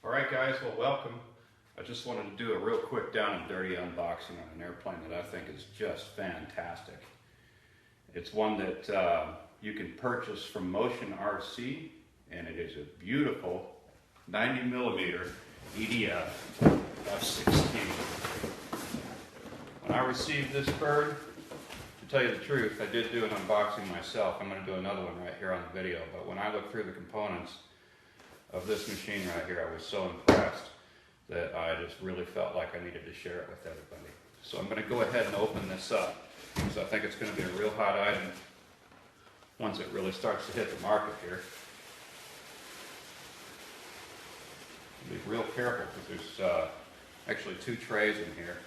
Alright guys, well welcome. I just wanted to do a real quick down and dirty unboxing on an airplane that I think is just fantastic. It's one that you can purchase from Motion RC, and it is a beautiful 90mm EDF F-16. When I received this bird, to tell you the truth, I did do an unboxing myself. I'm going to do another one right here on the video, but when I looked through the components of this machine right here, I was so impressed that I just really felt like I needed to share it with everybody. So I'm going to go ahead and open this up, because I think it's going to be a real hot item once it really starts to hit the market here. Be real careful, because there's actually two trays in here.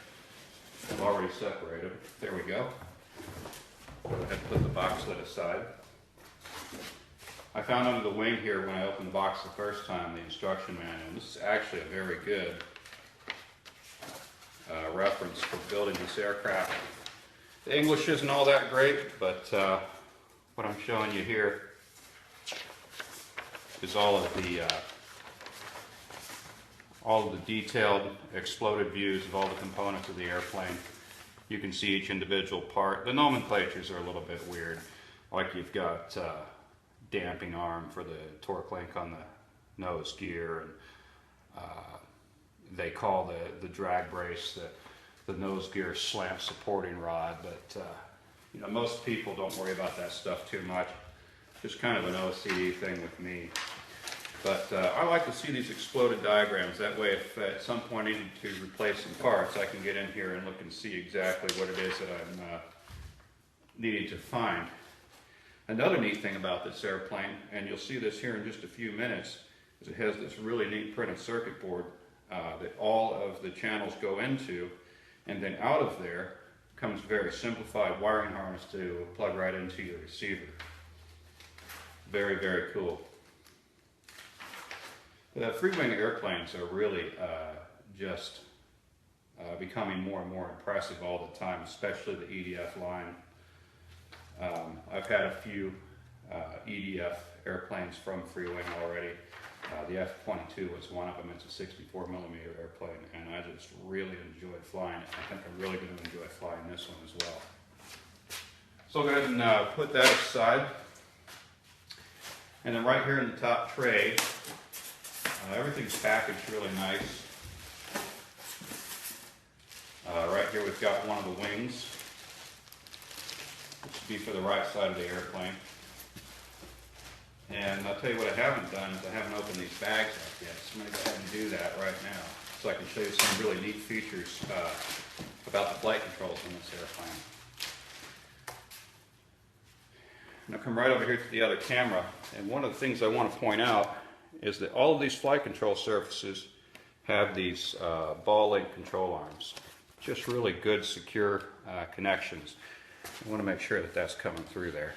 I've already separated. There we go. Go ahead and put the box lid aside. I found under the wing here when I opened the box the first time the instruction manual. This is actually a very good reference for building this aircraft. The English isn't all that great, but what I'm showing you here is all of the detailed exploded views of all the components of the airplane. You can see each individual part. The nomenclatures are a little bit weird. Like you've got damping arm for the torque link on the nose gear, and they call the drag brace the nose gear slant supporting rod, but you know, most people don't worry about that stuff too much. Just kind of an OCD thing with me. But I like to see these exploded diagrams. That way, if at some point I need to replace some parts, I can get in here and look and see exactly what it is that I'm needing to find. Another neat thing about this airplane, and you'll see this here in just a few minutes, is it has this really neat printed circuit board that all of the channels go into, and then out of there comes a very simplified wiring harness to plug right into your receiver. Very, very cool. The Freewing airplanes are really just becoming more and more impressive all the time, especially the EDF line. I've had a few EDF airplanes from Freewing already. The F-22 was one of them. It's a 64mm airplane, and I just really enjoyed flying it. I think I'm really going to enjoy flying this one as well. So I'll go ahead and put that aside. And then right here in the top tray, everything's packaged really nice. Right here we've got one of the wings, which should be for the right side of the airplane. And I'll tell you what I haven't done is I haven't opened these bags up yet, so I'm going to go ahead and do that right now, so I can show you some really neat features about the flight controls on this airplane. And I'll come right over here to the other camera, and one of the things I want to point out is that all of these flight control surfaces have these ball link control arms. Just really good, secure connections. I want to make sure that that's coming through there.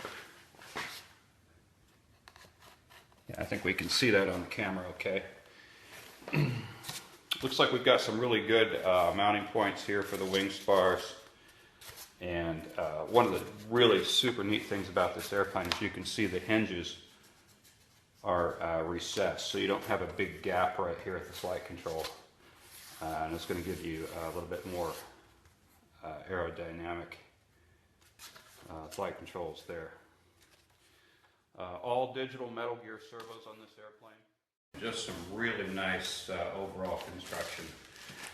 Yeah, I think we can see that on the camera okay. Looks like we've got some really good mounting points here for the wing spars. And one of the really super neat things about this airplane is you can see the hinges are recessed, so you don't have a big gap right here at the flight control, and it's going to give you a little bit more aerodynamic flight controls there. All digital metal gear servos on this airplane. Just some really nice overall construction.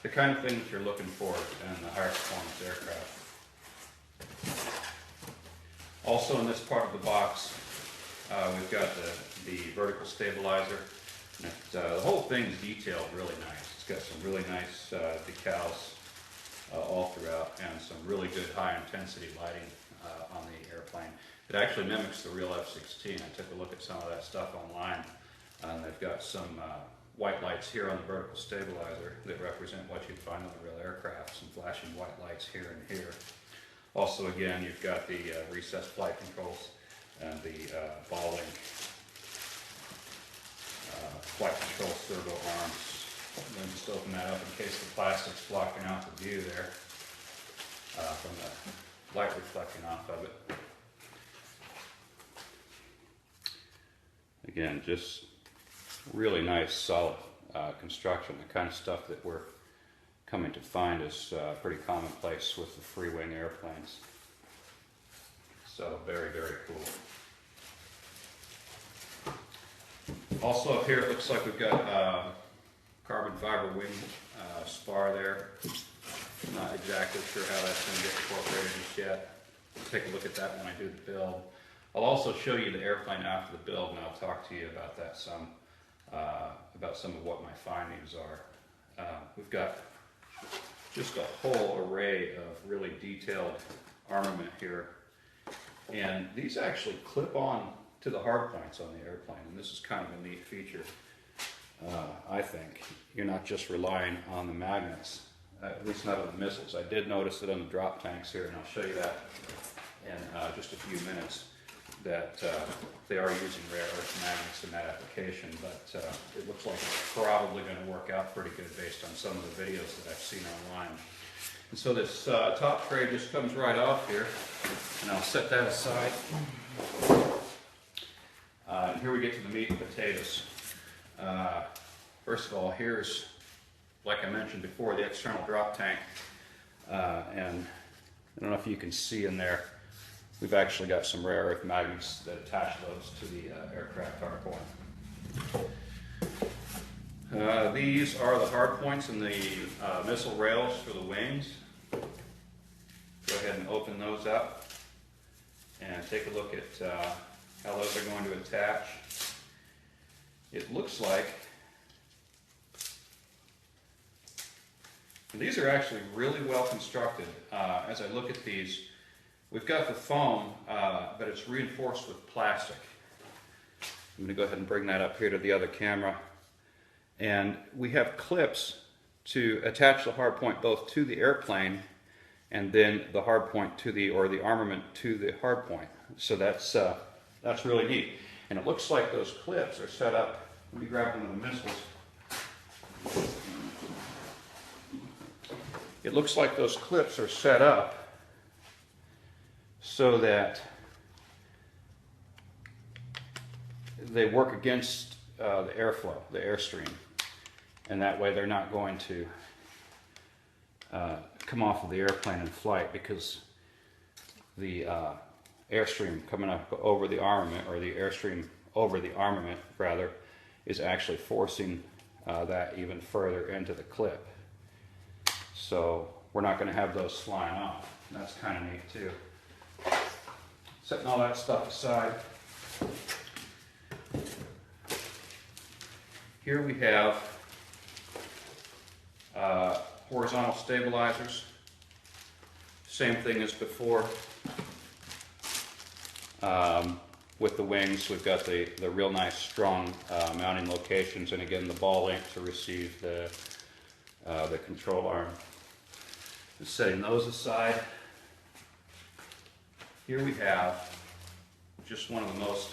The kind of things you're looking for in the higher performance aircraft. Also in this part of the box, we've got the vertical stabilizer. The whole thing's detailed really nice. It's got some really nice decals all throughout, and some really good high intensity lighting on the airplane. It actually mimics the real F-16. I took a look at some of that stuff online, and they've got some white lights here on the vertical stabilizer that represent what you'd find on the real aircraft. Some flashing white lights here and here. Also, again, you've got the recessed flight controls and the ball link flight control servo arms. I'm going to just open that up in case the plastic's blocking out the view there from the light reflecting off of it. Again, just really nice, solid construction. The kind of stuff that we're coming to find is pretty commonplace with the free-wing airplanes. So very, very cool. Also up here it looks like we've got carbon fiber wing spar there. Not exactly sure how that's going to get incorporated just yet. We'll take a look at that when I do the build. I'll also show you the airplane after the build, and I'll talk to you about that some, about some of what my findings are. We've got just a whole array of really detailed armament here, and these actually clip on to the hard points on the airplane, and this is kind of a neat feature. I think you're not just relying on the magnets, at least not on the missiles. I did notice it on the drop tanks here, and I'll show you that in just a few minutes, that they are using rare earth magnets in that application, but it looks like it's probably going to work out pretty good based on some of the videos that I've seen online. And so this top tray just comes right off here, and I'll set that aside. And here we get to the meat and potatoes. First of all, here's, like I mentioned before, the external drop tank, and I don't know if you can see in there, we've actually got some rare earth magnets that attach those to the aircraft hardpoint. These are the hardpoints and the missile rails for the wings. Go ahead and open those up and take a look at how those are going to attach. It looks like these are actually really well constructed. As I look at these, we've got the foam, but it's reinforced with plastic. I'm going to go ahead and bring that up here to the other camera. And we have clips to attach the hardpoint both to the airplane and then the hardpoint to the, or the armament to the hardpoint. So that's really neat. And it looks like those clips are set up. Let me grab one of the missiles. It looks like those clips are set up so that they work against the airflow, the airstream, and that way they're not going to come off of the airplane in flight, because the airstream coming up over the armament, or the airstream over the armament rather, is actually forcing that even further into the clip. So we're not going to have those flying off. That's kind of neat too. Setting all that stuff aside, here we have horizontal stabilizers. Same thing as before. With the wings, we've got the real nice strong mounting locations, and again the ball link to receive the control arm. Just setting those aside, here we have just one of the most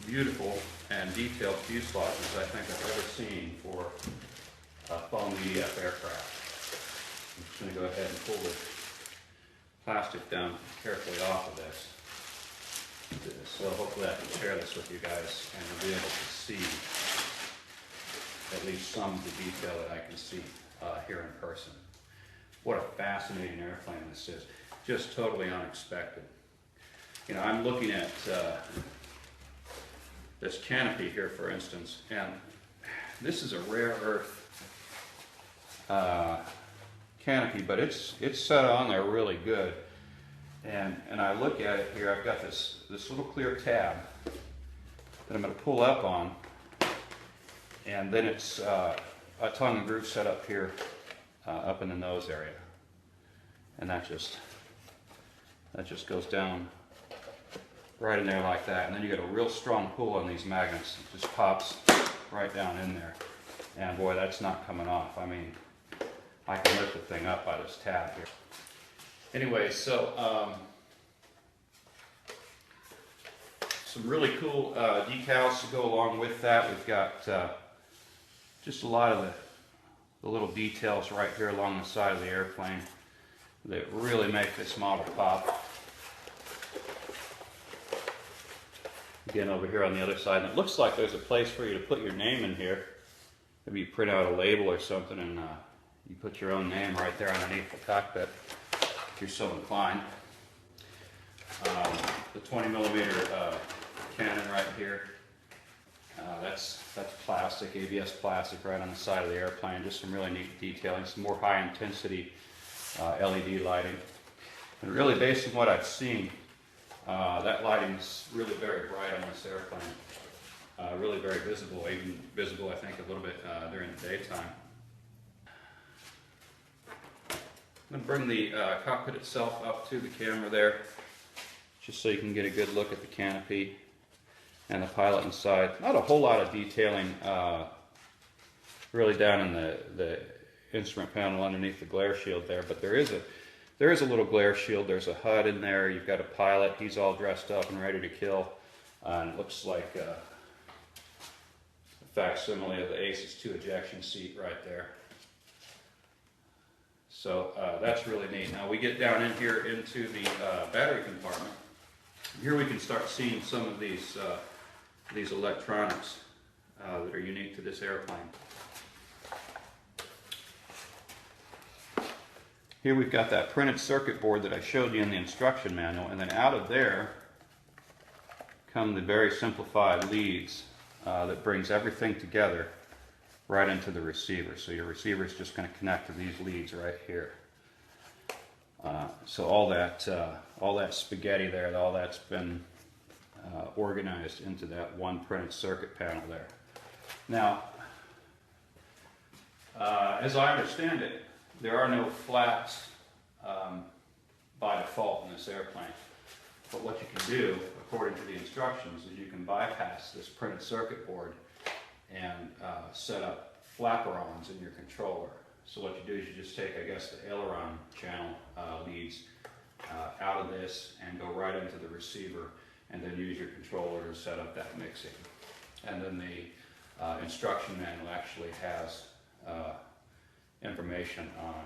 beautiful and detailed fuselages I think I've ever seen for a foam EDF aircraft. I'm just going to go ahead and pull the plastic down carefully off of this. So hopefully I can share this with you guys and you'll be able to see at least some of the detail that I can see here in person. What a fascinating airplane this is. Just totally unexpected. You know, I'm looking at this canopy here, for instance, and this is a rare earth canopy, but it's set on there really good. And I look at it here, I've got this little clear tab that I'm going to pull up on, and then it's a tongue and groove set up here, up in the nose area, and that just goes down right in there like that, and then you get a real strong pull on these magnets. It just pops right down in there, and boy, that's not coming off. I mean, I can lift the thing up by this tab here. Anyway, so some really cool decals to go along with that. We've got just a lot of the little details right here along the side of the airplane that really make this model pop. Again, over here on the other side, and it looks like there's a place for you to put your name in here. maybe you print out a label or something and you put your own name right there underneath the cockpit if you're so inclined. The 20mm cannon right here, that's plastic, ABS plastic right on the side of the airplane. Just some really neat detailing, some more high intensity LED lighting. And really, based on what I've seen, that lighting's really very bright on this airplane. Really very visible, even visible I think a little bit during the daytime. I'm going to bring the cockpit itself up to the camera there, just so you can get a good look at the canopy and the pilot inside. Not a whole lot of detailing really down in the instrument panel underneath the glare shield there, but there is a little glare shield. There's a HUD in there. You've got a pilot. He's all dressed up and ready to kill. And it looks like a facsimile of the ACES 2 ejection seat right there. So that's really neat. Now we get down in here into the battery compartment. Here we can start seeing some of these electronics that are unique to this airplane. Here we've got that printed circuit board that I showed you in the instruction manual, and then out of there come the very simplified leads that brings everything together right into the receiver. So your receiver is just going to connect to these leads right here. So all that spaghetti there, all that's been organized into that one printed circuit panel there. Now, as I understand it, there are no flaps by default in this airplane. But what you can do, according to the instructions, is you can bypass this printed circuit board and set up flaperons in your controller. So what you do is you just take, I guess, the aileron channel leads out of this and go right into the receiver, and then use your controller to set up that mixing. And then the instruction manual actually has information on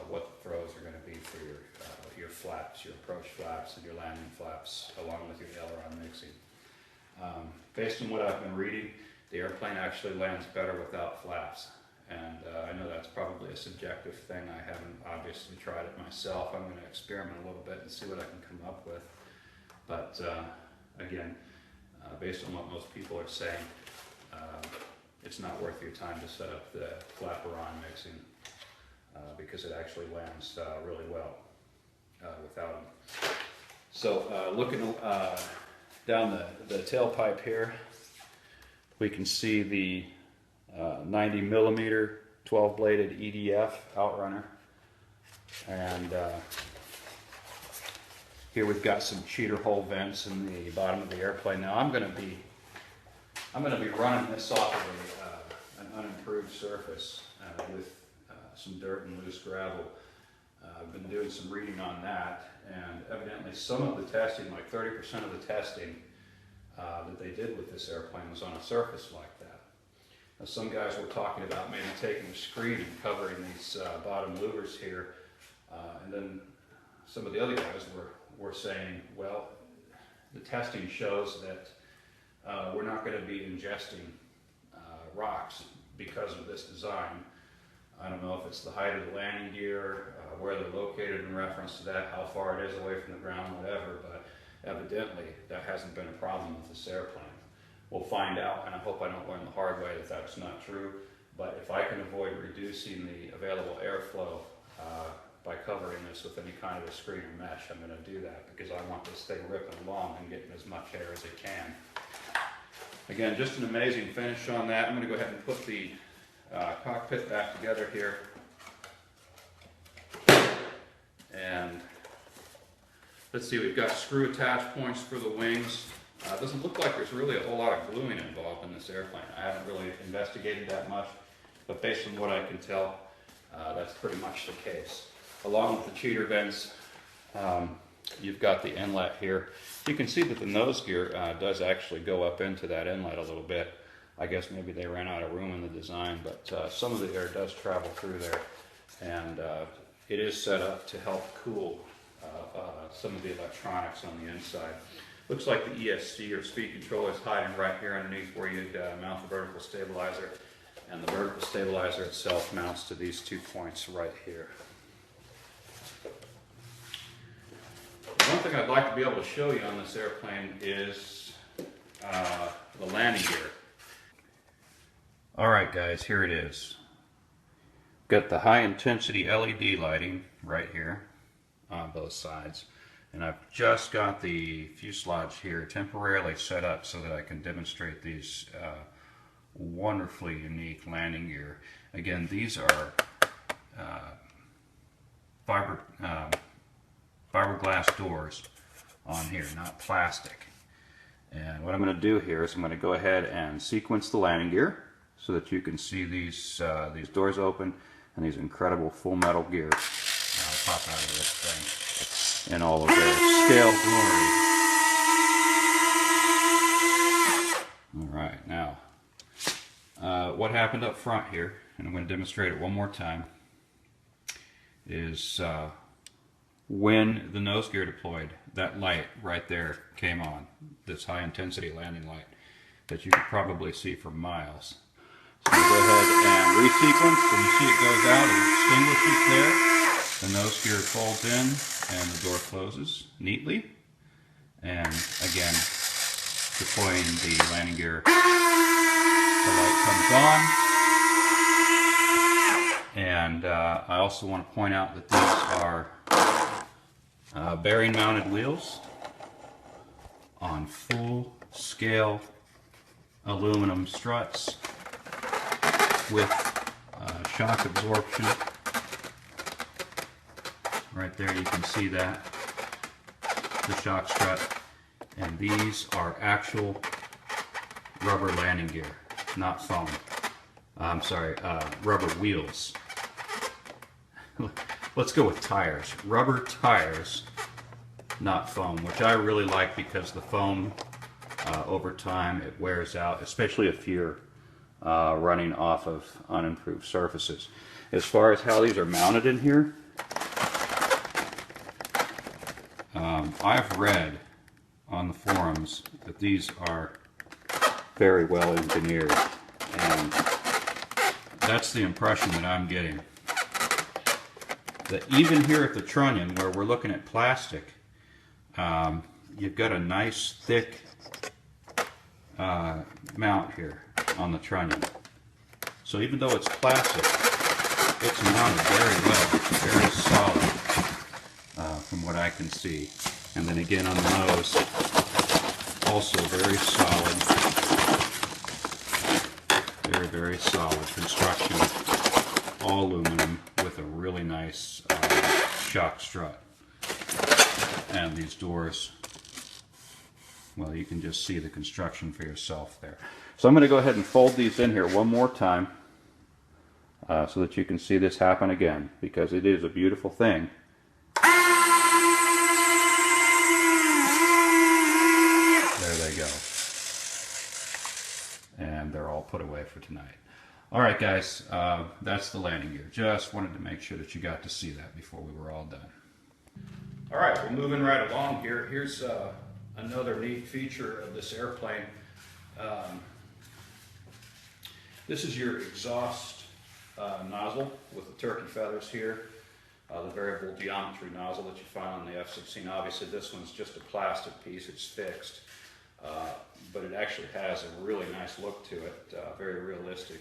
what the throws are going to be for your flaps, your approach flaps and your landing flaps, along with your aileron mixing. Based on what I've been reading, the airplane actually lands better without flaps. And I know that's probably a subjective thing. I haven't obviously tried it myself. I'm going to experiment a little bit and see what I can come up with. But again, based on what most people are saying, it's not worth your time to set up the flaperon mixing because it actually lands really well without them. So looking down the tailpipe here, we can see the 90mm 12-bladed EDF outrunner, and here we've got some cheater hole vents in the bottom of the airplane. Now I'm going to be running this off of an unimproved surface with some dirt and loose gravel. I've been doing some reading on that, and evidently some of the testing, like 30% of the testing that they did with this airplane, was on a surface like that. Now, some guys were talking about maybe taking a screen and covering these bottom louvers here, and then some of the other guys were saying, well, the testing shows that we're not going to be ingesting rocks because of this design. I don't know if it's the height of the landing gear, where they're located in reference to that, how far it is away from the ground, whatever, but evidently that hasn't been a problem with this airplane. We'll find out, and I hope I don't learn the hard way that that's not true, but if I can avoid reducing the available airflow by covering this with any kind of a screen or mesh, I'm going to do that, because I want this thing ripping along and getting as much air as it can. Again, just an amazing finish on that. I'm going to go ahead and put the cockpit back together here. And let's see, we've got screw attach points for the wings. It doesn't look like there's really a whole lot of gluing involved in this airplane. I haven't really investigated that much, but based on what I can tell, that's pretty much the case. Along with the cheater vents, you've got the inlet here. You can see that the nose gear does actually go up into that inlet a little bit. I guess maybe they ran out of room in the design, but some of the air does travel through there, and it is set up to help cool some of the electronics on the inside. Looks like the ESC or speed controller is hiding right here underneath where you'd mount the vertical stabilizer, And the vertical stabilizer itself mounts to these 2 points right here. One thing I'd like to be able to show you on this airplane is the landing gear. Alright guys, here it is. Got the high intensity LED lighting right here on both sides. And I've just got the fuselage here temporarily set up so that I can demonstrate these wonderfully unique landing gear. Again, these are fiberglass doors on here, not plastic. And what I'm going to do here is I'm going to go ahead and sequence the landing gear so that you can see these doors open and these incredible full metal gear pop out of this thing in all of their scale glory. Alright, now what happened up front here, and I'm going to demonstrate it one more time, is when the nose gear deployed, that light right there came on, this high intensity landing light that you could probably see for miles. So I'm going to go ahead and resequence, and you see it goes out and extinguishes there. The nose gear folds in and the door closes neatly. And again, deploying the landing gear, the light comes on. And I also want to point out that these are bearing mounted wheels on full scale aluminum struts with shock absorption. Right there you can see that, the shock strut. And these are actual rubber landing gear, not foam. I'm sorry, rubber wheels. Let's go with tires. Rubber tires, not foam, which I really like because the foam, over time, it wears out, especially if you're running off of unimproved surfaces. As far as how these are mounted in here, I've read on the forums that these are very well engineered, and that's the impression that I'm getting. That even here at the trunnion, where we're looking at plastic, you've got a nice thick mount here on the trunnion. So even though it's plastic, it's mounted very well. It's very solid from what I can see. And then again on the nose, also very solid. Very, very solid construction. All aluminum with a really nice shock strut. And these doors, well, you can just see the construction for yourself there. So I'm going to go ahead and fold these in here one more time so that you can see this happen again, because it is a beautiful thing. There they go. And they're all put away for tonight. Alright guys, that's the landing gear. Just wanted to make sure that you got to see that before we were all done. Alright, we're moving right along here. Here's another neat feature of this airplane. This is your exhaust nozzle with the turkey feathers here. The variable geometry nozzle that you find on the F-16. Obviously this one's just a plastic piece, it's fixed. But it actually has a really nice look to it, very realistic.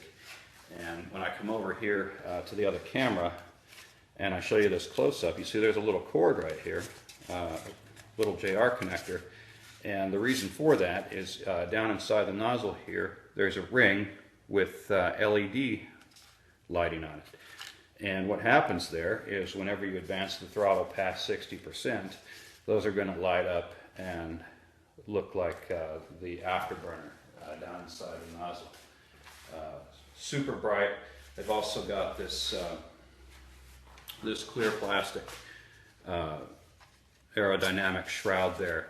And when I come over here to the other camera and I show you this close-up, you see there's a little cord right here, little JR connector. And the reason for that is down inside the nozzle here, there's a ring with LED lighting on it. And what happens there is whenever you advance the throttle past 60%, those are going to light up and look like the afterburner down inside the nozzle. Super bright. They've also got this this clear plastic aerodynamic shroud there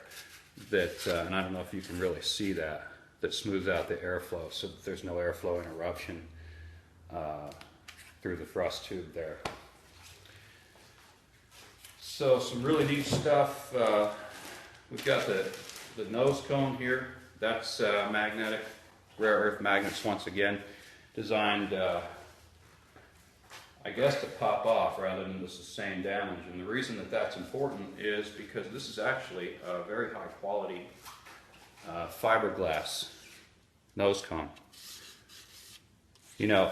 that, and I don't know if you can really see that, that smooths out the airflow so that there's no airflow interruption through the thrust tube there. So some really neat stuff. We've got the nose cone here. That's magnetic, rare earth magnets once again. designed, I guess, to pop off rather than to sustain damage. And the reason that that's important is because this is actually a very high quality fiberglass nose cone. You know,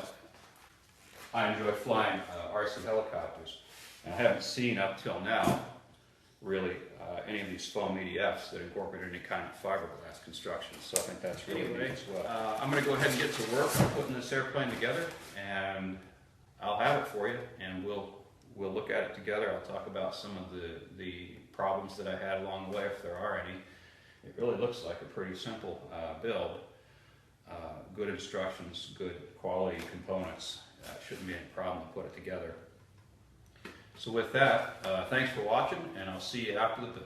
I enjoy flying RC helicopters, and I haven't seen up till now really any of these foam EDFs that incorporate any kind of fiberglass construction. So I think that's really neat as well. I'm going to go ahead and get to work on putting this airplane together, and I'll have it for you, and we'll look at it together. I'll talk about some of the problems that I had along the way, if there are any. It really looks like a pretty simple build. Good instructions, good quality components. Shouldn't be any problem to put it together. So with that, thanks for watching, and I'll see you after the build.